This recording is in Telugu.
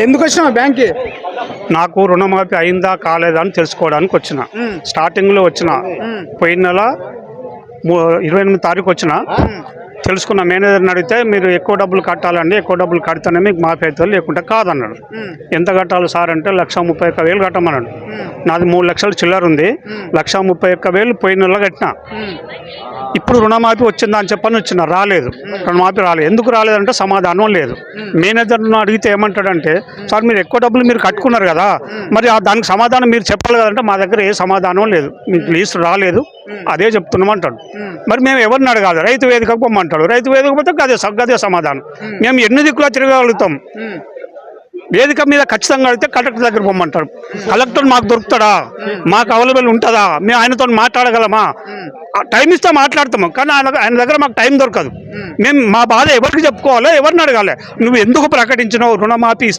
ఎందుకు వచ్చినావు బ్యాంక్కి? నాకు రుణమాఫీ అయిందా కాలేదా అని తెలుసుకోవడానికి వచ్చిన. స్టార్టింగ్లో వచ్చిన, పోయిన నెల 28 తారీఖు వచ్చిన. తెలుసుకున్న మేనేజర్ని అడిగితే మీరు ఎక్కువ డబ్బులు కట్టాలండి, ఎక్కువ డబ్బులు కడితేనే మీకు మాఫీ అవుతుంది, లేకుంటే కాదన్నాడు. ఎంత కట్టాలి సార్ అంటే 1,31,000 కట్టమన్నాడు. నాది 3 లక్షల చిల్లర ఉంది. 1,31,000 పోయిన నెల కట్టిన. ఇప్పుడు రుణమాఫీ వచ్చిందా అని చెప్పని వచ్చిన, రాలేదు. రుణమాఫీ రాలేదు. ఎందుకు రాలేదంటే సమాధానం లేదు. మేనేజర్ను అడిగితే ఏమంటాడంటే, సార్ మీరు ఎక్కువ డబ్బులు మీరు కట్టుకున్నారు కదా, మరి దానికి సమాధానం మీరు చెప్పాలి కదంటే మా దగ్గర ఏ సమాధానం లేదు, మీకు లీస్ట్ రాలేదు, అదే చెప్తున్నామంటాడు. మరి మేము ఎవరిని అడగాలి? రైతు వేదికకు పొమ్మంటాడు. రైతు వేదిక పోతే గదే సమాధానం. మేము ఎన్ని దిక్కులా తిరగలుగుతాం? వేదిక మీద ఖచ్చితంగా అడిగితే కలెక్టర్ దగ్గర పొమ్మంటారు. కలెక్టర్ మాకు దొరుకుతాడా? మాకు అవైలబుల్ ఉంటుందా? మేము ఆయనతో మాట్లాడగలమా? టైం ఇస్తే మాట్లాడతాము, కానీ ఆయన దగ్గర మాకు టైం దొరకదు. మేము మా బాధ ఎవరికి చెప్పుకోవాలో, ఎవరిని అడగాలి? నువ్వు ఎందుకు ప్రకటించినావు రుణమాఫీ